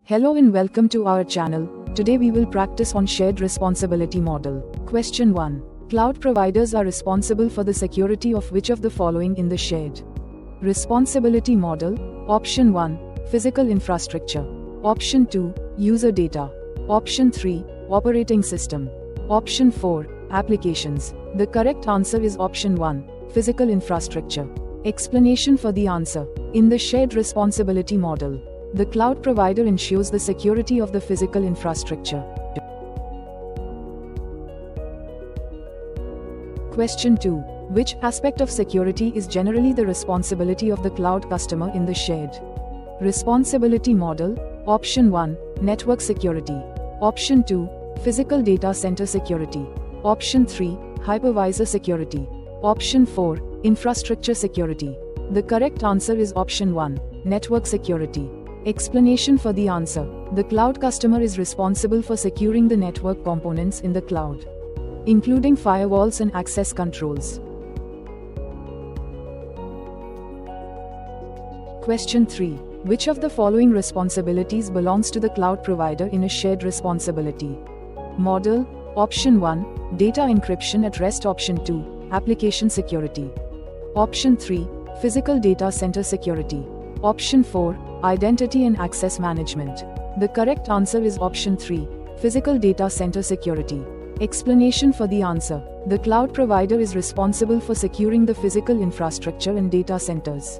Hello and welcome to our channel. Today we will practice on shared responsibility model. Question 1. Cloud providers are responsible for the security of which of the following in the shared responsibility model? Option 1. Physical infrastructure. Option 2. User data. Option 3. Operating system. Option 4. Applications. The correct answer is option 1. Physical infrastructure. Explanation for the answer. In the shared responsibility model, the cloud provider ensures the security of the physical infrastructure. Question 2. Which aspect of security is generally the responsibility of the cloud customer in the shared responsibility model? Option 1. Network security. Option 2. Physical data center security. Option 3. Hypervisor security. Option 4. Infrastructure security. The correct answer is option 1. Network security. Explanation for the answer. The cloud customer is responsible for securing the network components in the cloud, including firewalls and access controls. Question 3. Which of the following responsibilities belongs to the cloud provider in a shared responsibility model? Option 1. Data encryption at rest. Option 2. Application security. Option 3. Physical data center security. Option 4. Identity and access management. The correct answer is option 3. Physical data center security. Explanation for the answer. The cloud provider is responsible for securing the physical infrastructure and data centers.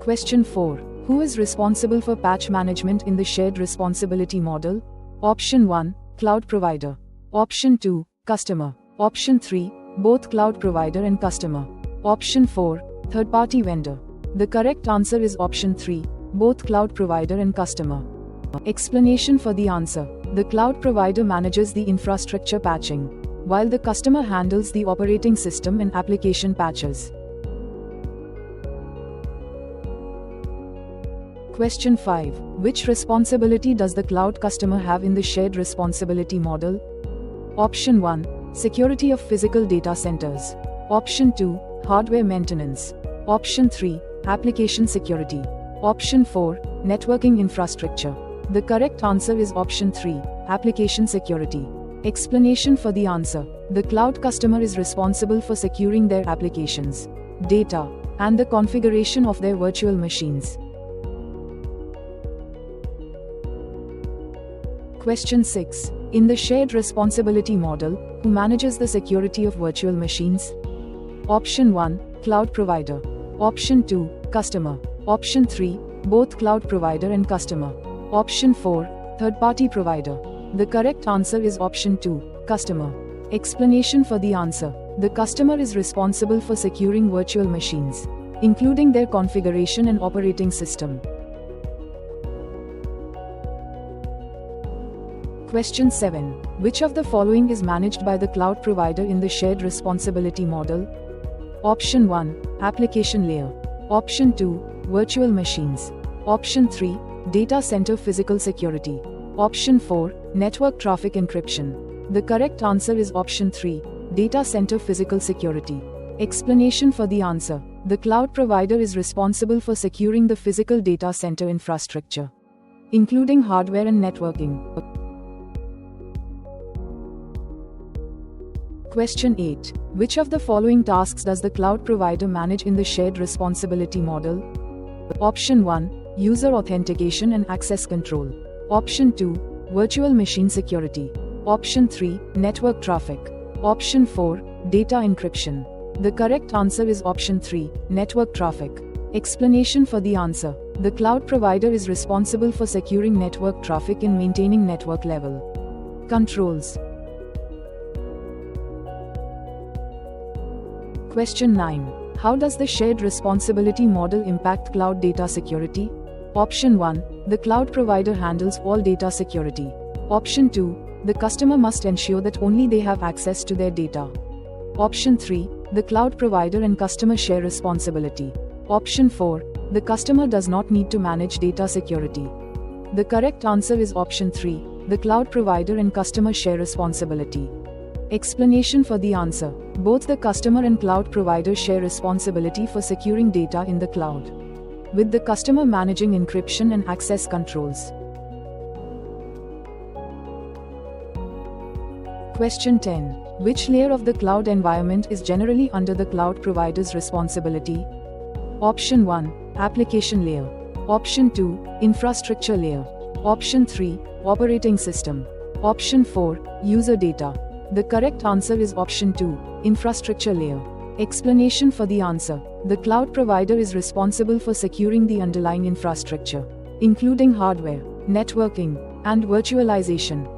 Question 4. Who is responsible for patch management in the shared responsibility model? Option 1. Cloud provider. Option 2. Customer. Option 3. Both cloud provider and customer. Option 4. Third-party vendor. The correct answer is option 3. Both cloud provider and customer. Explanation for the answer. The cloud provider manages the infrastructure patching, while the customer handles the operating system and application patches. Question 5. Which responsibility does the cloud customer have in the shared responsibility model? Option 1. Security of physical data centers. Option 2. Hardware maintenance. Option 3. Application security. Option 4. Networking infrastructure. The correct answer is option 3. Application security. Explanation for the answer. The cloud customer is responsible for securing their applications, data, and the configuration of their virtual machines. Question 6. In the shared responsibility model, who manages the security of virtual machines? Option 1. Cloud provider. Option 2. Customer. Option 3. Both cloud provider and customer. Option 4. Third-party provider. The correct answer is option 2. Customer. Explanation for the answer. The customer is responsible for securing virtual machines, including their configuration and operating system. Question 7. Which of the following is managed by the cloud provider in the shared responsibility model? Option 1. Application layer. Option 2. Virtual machines. Option 3. Data center physical security. Option 4. Network traffic encryption. The correct answer is option 3. Data center physical security. Explanation for the answer. The cloud provider is responsible for securing the physical data center infrastructure, including hardware and networking. Question 8. Which of the following tasks does the cloud provider manage in the shared responsibility model? Option 1. User authentication and access control. Option 2. Virtual machine security. Option 3. Network traffic. Option 4. Data encryption. The correct answer is option 3. Network traffic. Explanation for the answer. The cloud provider is responsible for securing network traffic and maintaining network level controls. Question 9. How does the shared responsibility model impact cloud data security? Option 1. The cloud provider handles all data security. Option 2. The customer must ensure that only they have access to their data. Option 3. The cloud provider and customer share responsibility. Option 4. The customer does not need to manage data security. The correct answer is option 3. The cloud provider and customer share responsibility. Explanation for the answer. Both the customer and cloud provider share responsibility for securing data in the cloud. with the customer managing encryption and access controls. Question 10. Which layer of the cloud environment is generally under the cloud provider's responsibility? Option 1. Application layer. Option 2. Infrastructure layer. Option 3. Operating system. Option 4. User data. The correct answer is option 2. Infrastructure layer. Explanation for the answer. The cloud provider is responsible for securing the underlying infrastructure, including hardware, networking, and virtualization.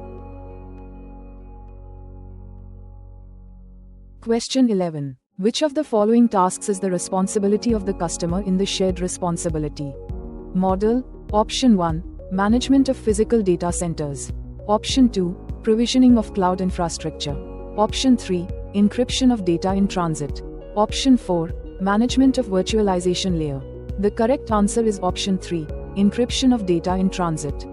Question 11. Which of the following tasks is the responsibility of the customer in the shared responsibility model? Option 1. Management of physical data centers. Option 2. Provisioning of cloud infrastructure. Option 3. Encryption of data in transit. Option 4. Management of virtualization layer. The correct answer is option 3. Encryption of data in transit.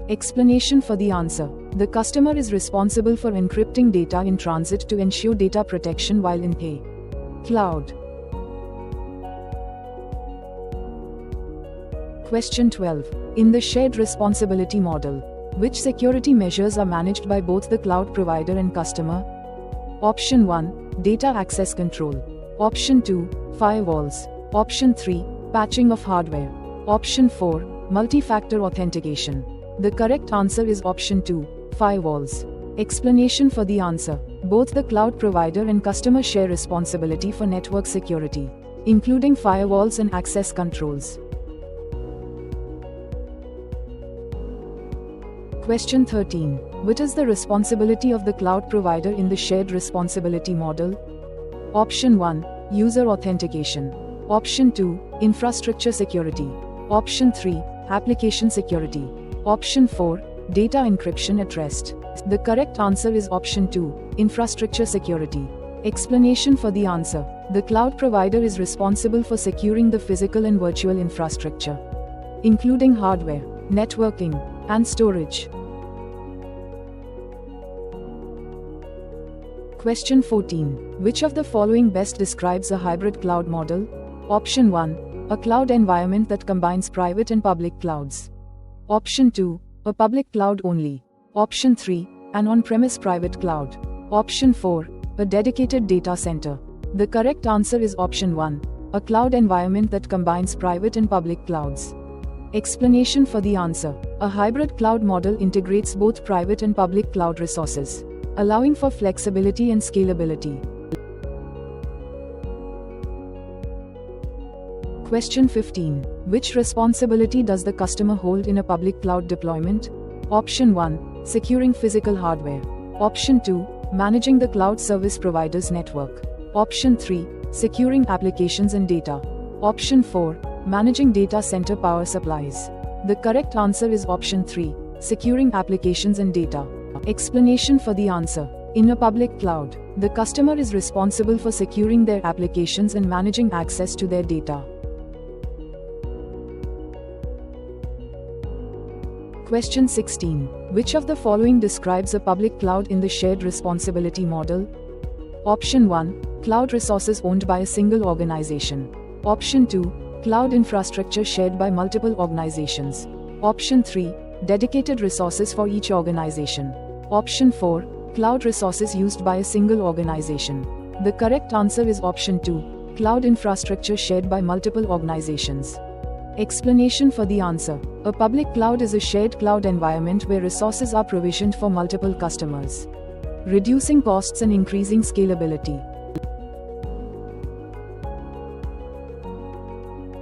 Explanation for the answer. The customer is responsible for encrypting data in transit to ensure data protection while in a cloud. Question 12. In the shared responsibility model, which security measures are managed by both the cloud provider and customer? Option 1. Data access control. Option 2. Firewalls. Option 3. Patching of hardware. Option 4. Multi-factor authentication. The correct answer is option 2. Firewalls. Explanation for the answer. Both the cloud provider and customer share responsibility for network security, including firewalls and access controls. Question 13. What is the responsibility of the cloud provider in the shared responsibility model? Option 1. User authentication. Option 2. Infrastructure security. Option 3. Application security. Option 4. Data encryption at rest. The correct answer is option 2. Infrastructure security. Explanation for the answer. The cloud provider is responsible for securing the physical and virtual infrastructure, including hardware, networking, and storage. Question 14. Which of the following best describes a hybrid cloud model? Option 1. A cloud environment that combines private and public clouds. Option 2. A public cloud only. Option 3. An on-premise private cloud. Option 4. A dedicated data center. The correct answer is option 1. A cloud environment that combines private and public clouds. Explanation for the answer. A hybrid cloud model integrates both private and public cloud resources, allowing for flexibility and scalability. Question 15. Which responsibility does the customer hold in a public cloud deployment? Option 1. Securing physical hardware. Option 2. Managing the cloud service provider's network. Option 3. Securing applications and data. Option 4. Managing data center power supplies. The correct answer is option 3. Securing applications and data. Explanation for the answer. In a public cloud, the customer is responsible for securing their applications and managing access to their data. Question 16. Which of the following describes a public cloud in the shared responsibility model? Option 1. Cloud resources owned by a single organization. Option 2. Cloud infrastructure shared by multiple organizations. Option 3. Dedicated resources for each organization. Option 4. Cloud resources used by a single organization. The correct answer is option 2. Cloud infrastructure shared by multiple organizations. Explanation for the answer. A public cloud is a shared cloud environment where resources are provisioned for multiple customers, reducing costs and increasing scalability.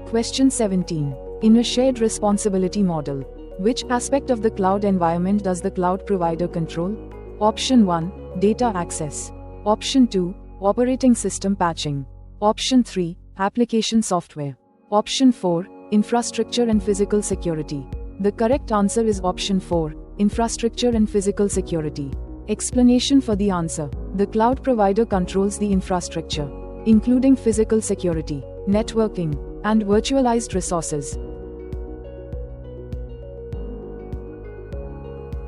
Question 17. In a shared responsibility model, which aspect of the cloud environment does the cloud provider control? Option 1. Data access. Option 2. Operating system patching. Option 3. Application software. Option 4. Infrastructure and physical security. The correct answer is option 4. Infrastructure and physical security. Explanation for the answer. The cloud provider controls the infrastructure, including physical security, networking, and virtualized resources.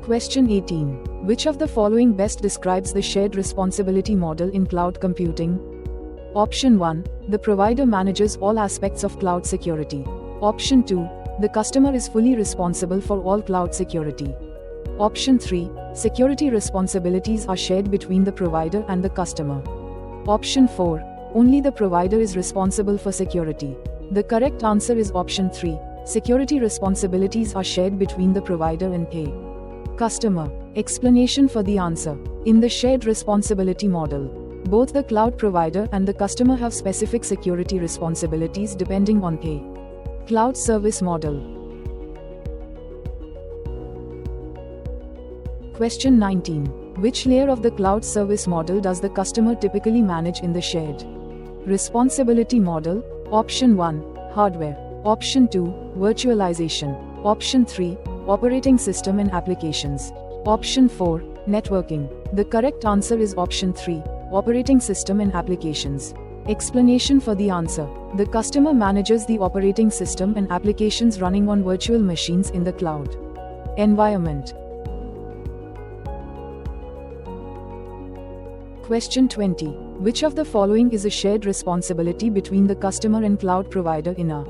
Question 18. Which of the following best describes the shared responsibility model in cloud computing? Option 1. The provider manages all aspects of cloud security. Option 2. The customer is fully responsible for all cloud security. Option 3. Security responsibilities are shared between the provider and the customer. Option 4. Only the provider is responsible for security. The correct answer is option 3. Security responsibilities are shared between the provider and a customer. Explanation for the answer. In the shared responsibility model, both the cloud provider and the customer have specific security responsibilities depending on a cloud service model. Question 19. Which layer of the cloud service model does the customer typically manage in the shared responsibility model? Option 1. Hardware. Option 2. Virtualization. Option 3. Operating system and applications. Option 4. Networking. The correct answer is option 3. Operating system and applications. Explanation for the answer. The customer manages the operating system and applications running on virtual machines in the cloud environment. Question 20. Which of the following is a shared responsibility between the customer and cloud provider in a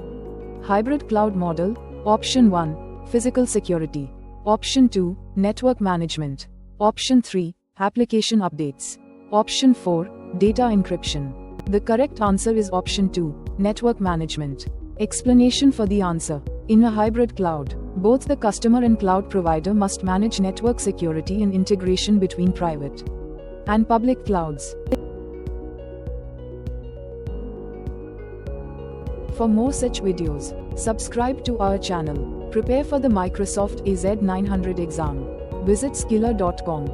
hybrid cloud model? Option 1. Physical security. Option 2. Network management. Option 3. Application updates. Option 4. Data encryption. The correct answer is option 2. Network management. Explanation for the answer. In a hybrid cloud, both the customer and cloud provider must manage network security and integration between private and public clouds. For more such videos, subscribe to our channel. Prepare for the Microsoft AZ900 exam. Visit skillr.com.